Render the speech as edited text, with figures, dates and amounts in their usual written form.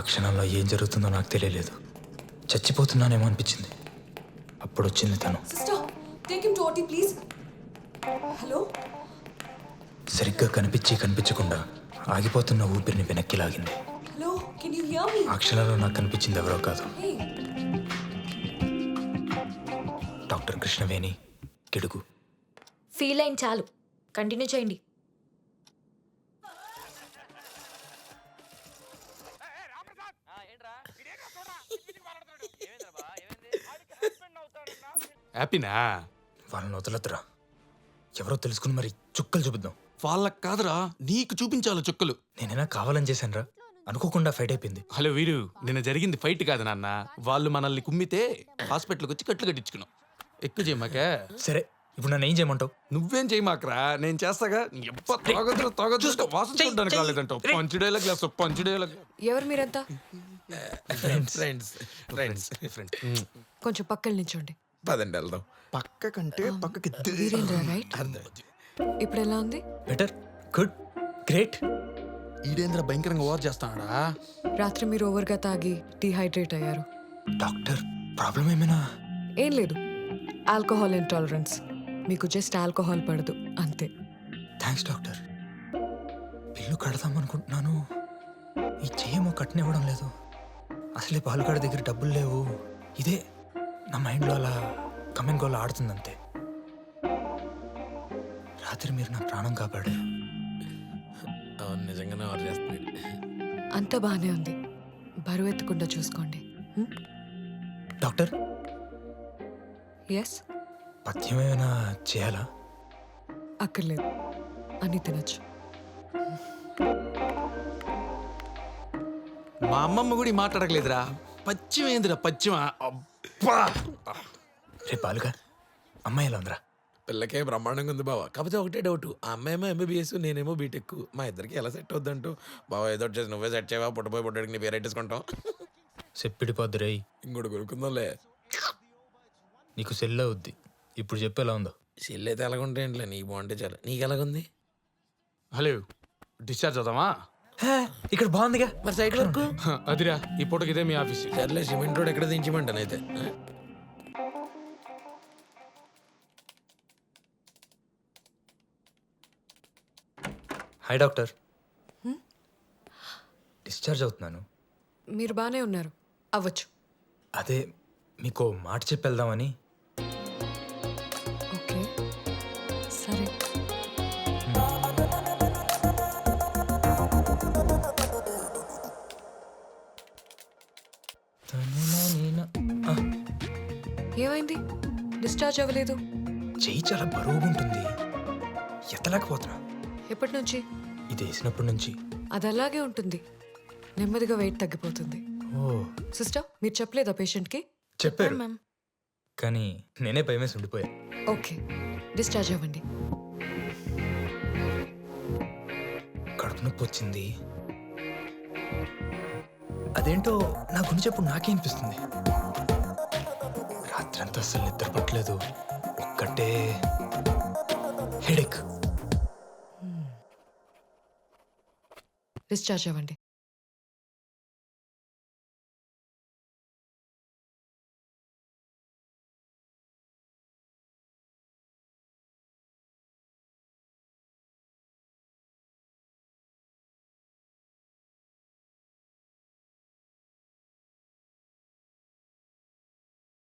క్షణంలో ఏం జరుగుతుందో నాకు తెలియలేదు. చచ్చిపోతున్నానేమో అనిపించింది. అప్పుడు వచ్చింది తను. Sister, take him to OT please. Hello. సరిగ్గా కనిపించకుండా ఆగిపోతున్న ఊపిరిని వెనక్కి లాగింది. హలో, కెన్ యు హియర్ మీ? ఆ క్షణంలో నాకు కనిపించింది ఎవరో కాదు, హే. డాక్టర్ కృష్ణవేణి గిడుగు. ఫీల్ అయింది చాలు, కంటిన్యూ చేయండి. హ్యాపీనా? వాళ్ళని వదలొద్దురా. ఎవరో తెలుసుకుని మరి చుక్కలు చూపిద్దాం. వాళ్ళకి కాదురా, నీకు చూపించాలి చుక్కలు. నేనైనా కావాలని చేశానురా, అనుకోకుండా ఫైట్ అయిపోయింది. హలో వీరు, నిన్న జరిగింది ఫైట్ కాదు నాన్న. వాళ్ళు మనల్ని కుమ్మితే హాస్పిటల్కి వచ్చి కట్లు కట్టించుకున్నాం. ఎక్కువ చేయమాక. సరే, ఇప్పుడు నన్ను ఏం చేయమంటావు? నువ్వేం చేయమాకరా, నేను చేస్తాగా. వాసన చూడడానికి రాలేదంటావు. పంచుడేలా గ్లాస్ పంచుడేలా. ఎవరు మీరంతా? ఫ్రెండ్స్. కొంచెం పక్కన నిల్చోండి. పదండి వెళ్దాం. పక్క కంటే పక్కకి వీరేంద్ర రైట్? ఇప్పుడు ఎలా ఉంది? Better, good, great. ఈడేంద్ర భయంకరంగా ఓవర్ చేస్తాడా? రాత్రి మీరు ఓవర్గా తాగి డీహైడ్రేట్ అయ్యారు. డాక్టర్, ప్రాబ్లం ఏమైనా? ఏం లేదు, ఆల్కహాల్ ఇంటాలరెన్స్. మీకు జస్ట్ ఆల్కహాల్ పడదు అంతే. Thanks doctor. బిల్లు కడదాం అనుకుంటున్నాను, ఈ చెయ్యేమో కట్టనివ్వడం లేదు. అసలే పాలకాడ దగ్గర డబ్బులు లేవు. ఇదే నా మైండ్లో అలా కమింగ్ గోల్ ఆడుతుందంతే. రాత్రి మీరు నా ప్రాణం కాపాడారు. అవును, నిజంగానే ఆర్డర్ చేస్తున్నాడు. అంత బాగానే ఉంది, బరువు ఎత్తకుండా చూసుకోండి. డాక్టర్, ఎస్, పథ్యం ఏమైనా చేయాలా? అక్కర్లేదు, అన్నీ తినచ్చు. మా అమ్మమ్మ కూడా ఈ మాట్లాడకలేదురా. పచ్చిమ ఏందిరా పచ్చిమ. అబ్బా, రే బాలుగా, అమ్మాయి ఎలా ఉందిరా? పిల్లకే బ్రహ్మాండంగా ఉంది బావ. కాకపోతే ఒకటే డౌట్, ఆ అమ్మాయేమో ఎంబీబీఎస్, నేనేమో బీటెక్. మా ఇద్దరికి ఎలా సెట్ అవుద్దంటూ? బావ ఏదో ఒకటి చేసి నువ్వే సెట్ చేయవా, పుట్టపోయి పుట్టడికి నీ పేరు పెట్టేసుకుంటాం. చెప్పిడిపోద్దు రే. ఇంకోటి కొనుక్కుందాంలే. నీకు సెల్ అవుద్ది. ఇప్పుడు చెప్పు ఎలా ఉందో. చెల్లి అయితే ఎలాగుంటాయంట్లే, నీకు బాగుంటే చాలు. నీకు ఎలాగుంది? హలో, డిశ్చార్జ్ అవుదామా? ఇక్కడ బాగుందిగా. మరి సైట్ వరకు అదిరా, ఈ పూటకి ఇదే మీ ఆఫీస్. సర్లే, సిమెంట్ రోడ్ ఎక్కడ దించమంటానైతే. Hi doctor. డిశ్చార్జ్ అవుతున్నాను. మీరు బాగానే ఉన్నారు, అవ్వచ్చు. అదే మీకు మాట చెప్పి వెళ్దామని. ఓకే, సరే. ఏమైంది? డిశ్చార్జ్ అవ్వలేదు? చెయ్యి చాలా బరువుగా ఉంటుంది, ఎత్తలేకపోతున్నా. ఎప్పటి నుంచి? ఇది వేసినప్పటి నుంచి. అది అలాగే ఉంటుంది, నెమ్మదిగా వెయిట్ తగ్గిపోతుంది. ఓ, సిస్టర్, మీరు చెప్పలేదా పేషెంట్కి? చెప్పారు, కానీ నేనే భయమేసి ఉండిపోయా. ఓకే, డిశ్చార్జ్ అవ్వండి. కడుపు నొప్పి వచ్చింది. అదేంటో నా గురించి ఇప్పుడు నాకే అనిపిస్తుంది. రాత్రంతా అసలు నిద్ర పట్టలేదు, ఒక్కటే హెడేక్. డిశ్చార్జ్ అవ్వండి.